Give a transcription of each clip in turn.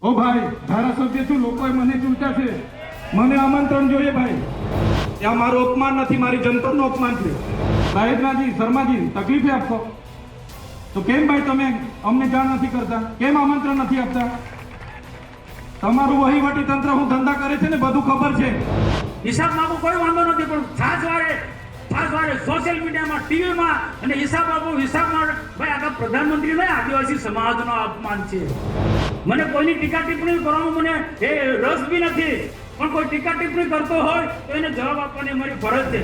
ઓ ભાઈ ધારાસભ્ય છું, લોકોએ મને ચૂંટ્યા છે, મને આમંત્રણ જોઈએ ભાઈ. ત્યાં મારું અપમાન નથી, મારી જનતાનું અપમાન છે. સાહેબનાજી, શર્માજી, તકલીફ આપશો તો કેમ ભાઈ તમે અમને જાણ નથી કરતા? કેમ આમંત્રણ નથી આપતા? તમારું વહીવટી તંત્ર હું ધંધા કરે છે ને બધું ખબર છે. હિસાબ માંગો કોઈ વાંધો નથી, પણ છાસવારે સોશિયલ મીડિયામાં, ટીવીમાં અને હિસાબ માંગો ભાઈ આખા પ્રધાનમંત્રી ને આદિવાસી સમાજનો અપમાન છે. મને કોઈની ટીકા ટિપ્પણી કરવામાં મને રસ બી નથી, પણ કોઈ ટીકા ટિપ્પણી કરતો હોય તો એને જવાબ આપવાની અમારી ફરજ છે.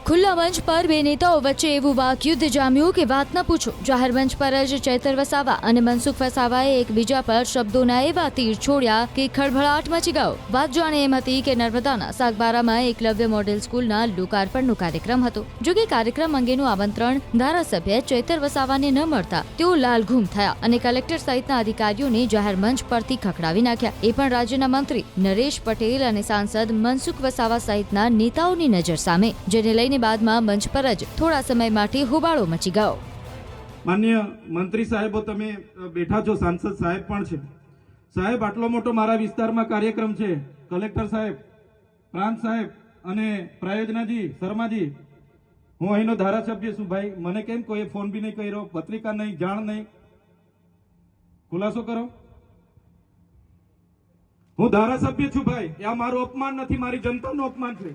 ખુલ્લા મંચ પર બે નેતાઓ વચ્ચે એવું વાકયુદ્ધ જામ્યું કે વાત ન પૂછો. જાહેર મંચ પર જ ચૈતર વસાવા અને મનસુખ વસાવાએ એકબીજા પર શબ્દોના એવા તીર છોડ્યા કે ખળભળાટ મચી ગયો. વાત જાણે એમ હતી કે નર્મદાના સાગબારામાં એકલવ્ય મોડેલ સ્કૂલના લોકાર્પણનો કાર્યક્રમ હતો. જો કે કાર્યક્રમ અંગેનું આમંત્રણ ધારાસભ્ય ચૈતર વસાવાને ન મળતા તેઓ લાલઘૂમ થયા અને કલેક્ટર સહિતના અધિકારીઓને જાહેર મંચ પરથી ખખડાવી નાખ્યા. એ પણ રાજ્યના મંત્રી નરેશ પટેલ અને સાંસદ મનસુખ વસાવા સહિતના નેતાઓની નજર સામે, જેને લઈને બાદમાં મંચ પર જ થોડા સમય માટે હોબાળો મચી ગયો. માન્ય મંત્રી સાહેબો, તમે બેઠા છો, સાંસદ સાહેબ પણ છે. સાહેબ, આટલો મોટો મારા વિસ્તારમાં કાર્યક્રમ છે. કલેક્ટર સાહેબ, પ્રાંત સાહેબ અને પ્રયોજનાજી, શર્માજી, હું અહીંનો ધારાસભ્ય છું ભાઈ. મને કેમ કોઈ ફોન બી નહીં કર્યો, પત્રિકા નહીં, જાણ નહીં, ખુલાસો કરો. હું ધારાસભ્ય છું ભાઈ. આ મારું અપમાન નથી, મારી જનતાનું અપમાન છે.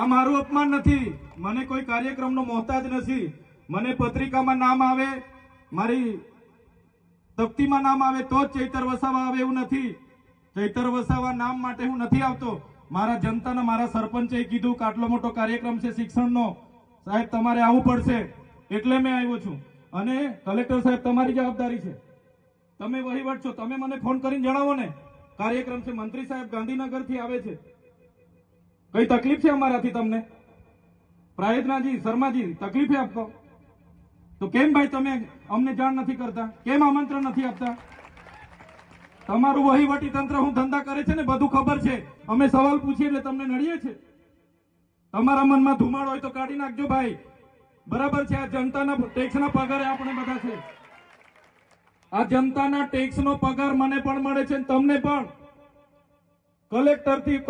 આ મારું અપમાન નથી. મને કોઈ કાર્યક્રમનો મોહતાજ નથી. મને પત્રિકામાં નામ આવે, મારી તકતીમાં નામ આવે તો જ ચૈતર વસાવા આવે એવું નથી. ચૈતર વસાવા નામ માટે હું નથી આવતો. મારા જનતાના, મારા સરપંચે કીધું કે આટલો મોટો કાર્યક્રમ છે શિક્ષણનો, સાહેબ તમારે આવવું પડશે, એટલે મેં આવ્યો છું. અને કલેક્ટર સાહેબ, તમારી જવાબદારી છે, તમે વહીવટ છો, તમે મને ફોન કરીને જણાવો ને કાર્યક્રમ છે. મંત્રી સાહેબ ગાંધીનગરથી આવે છે, કઈ તકલીફ છે અમારાથી તમને? પ્રાયોજનાજી, શર્માજી, તકલીફ આપતો તો કેમ ભાઈ તમે અમને જાણ નથી કરતા? કેમ આમંત્રણ નથી આપતા? તમારું વહીવટી તંત્ર હું ધંધા કરે છે ને બધું ખબર છે. અમે સવાલ પૂછીએ એટલે તમને નડીએ છે. તમારા મનમાં ધુમાડો હોય તો કાઢી નાખજો ભાઈ. બરાબર છે, આ જનતાના ટેક્સના પગારે આપણે બધા છે. આ જનતાના ટેક્સનો પગાર મને પણ મળે છે, તમને પણ. કલેક્ટરથી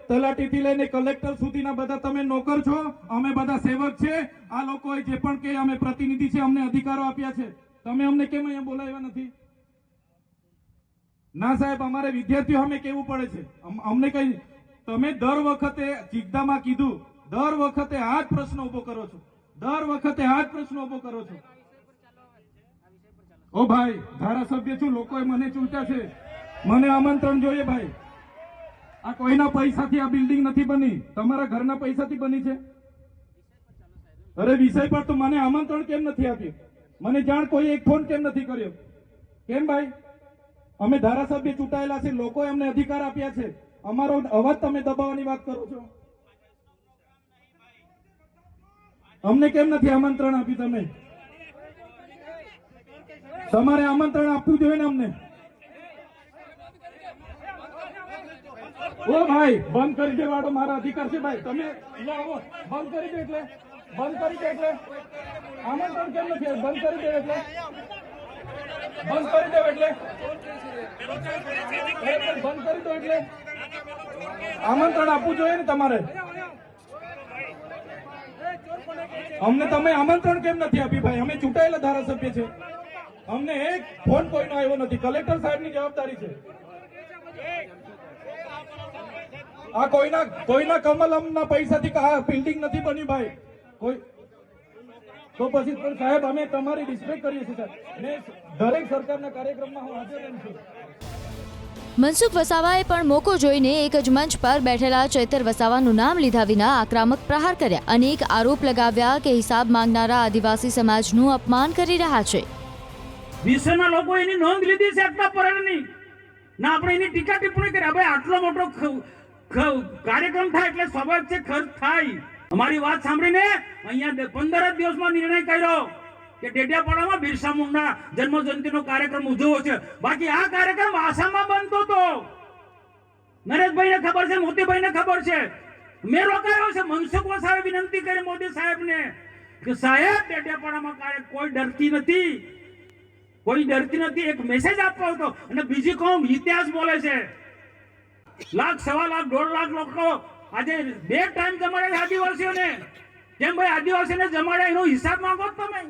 તલાટીથી લઈને કલેક્ટર સુધીના બધા તમે નોકર છો, અમે બધા સેવક છે. આ લોકોએ જે પણ કે અમે પ્રતિનિધિ છે, અમને અધિકારો આપ્યા છે. તમે અમને કેમ અહીંયા બોલાવ્યા નથી? ના સાહેબ, અમારે વિદ્યાર્થીઓ અમે કેવું પડે છે. અમને કઈ, તમે દર વખતે ચિકદામાં કીધું, દર વખતે આ જ પ્રશ્ન ઉભો કરો છો, દર વખતે આ જ પ્રશ્ન ઉભો કરો છો. ઓ ભાઈ ધારાસભ્ય છું, લોકોએ મને ચૂંટ્યા છે, મને આમંત્રણ જોઈએ ભાઈ. આ કોઈના પૈસાથી આ બિલ્ડિંગ નથી બની, તમારા ઘરના પૈસાથી બની છે. અરે વિષય પર તો મને આમંત્રણ કેમ નથી આપ્યું? મને જાણ કોઈ એક ફોન કેમ નથી કર્યો? કેમ ભાઈ? અમે ધારાસભ્ય ચૂંટાયેલા છે, લોકોએ અમને અધિકાર આપ્યા છે. અમારો અવાજ તમે દબાવવાની વાત કરો છો. અમને કેમ નથી આમંત્રણ આપ્યું? તમે તમારે આમંત્રણ આપવું જોઈએ ને અમને. ઓ ભાઈ, બંધ કરી દેવાડો, મારા અધિકાર છે ભાઈ. તમે આવો, બંધ કરી દે એટલે આમંત્રણ કેમ નથી? બંધ કરી દે એટલે બંધ કરી દો એટલે આમંત્રણ આપવું જોઈએ ને તમારે. અમને તમે આમંત્રણ કેમ નથી આપ્યું ભાઈ? અમે ચૂંટાયેલા ધારાસભ્ય છે, અમને એક ફોન કોઈનો આવ્યો નથી. કલેક્ટર સાહેબની જવાબદારી છે. આ કોઈના કમલમના પૈસાથી આ બિલ્ડિંગ નથી બની ભાઈ. કોઈ તો પછી પણ સાહેબ, અમે તમારી રિસ્પેક્ટ કરીએ છીએ સાહેબ, ને દરેક સરકારના કાર્યક્રમમાં હું હાજર રહું છું. મનસુખ વસાવાએ પણ મોકો જોઈને એક જ મંચ પર બેઠેલા ચૈતર વસાવાનું નામ લીધા વિના આક્રમક પ્રહાર કર્યા. અનેક આરોપ લગાવ્યા કે હિસાબ માંગનારા આદિવાસી સમાજનું અપમાન કરી રહ્યા છે. વિશ્વના લોકો એની નોંધ લીધી છે આટલા પરેડની, ના આપણે એની ટીકા ટિપ્પણી કરી. ભાઈ આટલો મોટો કાર્યક્રમ થાય એટલે સ્વાભાવિક છે ખર્ચ થાય. અમારી વાત સાંભળીને અહીંયા 15 જ દિવસમાં નિર્ણય કર્યો કે ડેડિયાપાડામાં બિરસા મુંડા જન્મ જયંતિનો કાર્યક્રમ ઉજવવો છે. બાકી આ કાર્યક્રમ આસામમાં બનતો હતો. નરેશભાઈને ખબર છે, મોતીભાઈને ખબર છે. મેં રોકાયો છે. મનસુખ વસાવે વિનંતી કરી મોદી સાહેબને કે સાહેબ, ડેડિયાપાડામાં કોઈ ડરતી નથી, કોઈ ડરતી નથી. એક મેસેજ આપવો હતો. અને બીજી કોમ ઇતિહાસ બોલે છે. લાખ, સવા લાખ, 1.5 લાખ લોકો આજે 2 ટાઈમ જમાડે આદિવાસીઓને. કેમ ભાઈ આદિવાસીને જમાડે એનો હિસાબ માંગો છો તમે?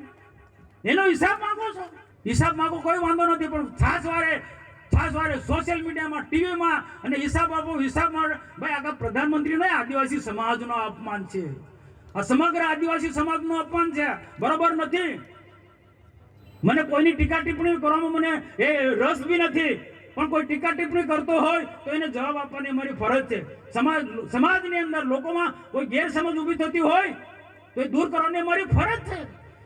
એનો હિસાબ માંગો છો? હિસાબ માંગો, કોઈ વાંધો નથી, પણ છાસ વારે સોશિયલ મીડિયામાં, ટીવીમાં અને હિસાબ આપો, હિસાબ માંગો. ભાઈ આખા પ્રધાનમંત્રી નહીં, આદિવાસી સમાજનો અપમાન છે. આ સમગ્ર આદિવાસી સમાજનું અપમાન છે. બરોબર નથી. મને કોઈની ટીકા ટિપ્પણી કરવામાં મને એ રસ બી નથી, પણ કોઈ ટીકા ટિપ્પણી કરતો હોય તો એને જવાબ આપવાની અમારી ફરજ છે. સમાજની અંદર લોકોમાં કોઈ ગેરસમજ ઊભી થતી હોય તો એ દૂર કરવાની અમારી ફરજ છે.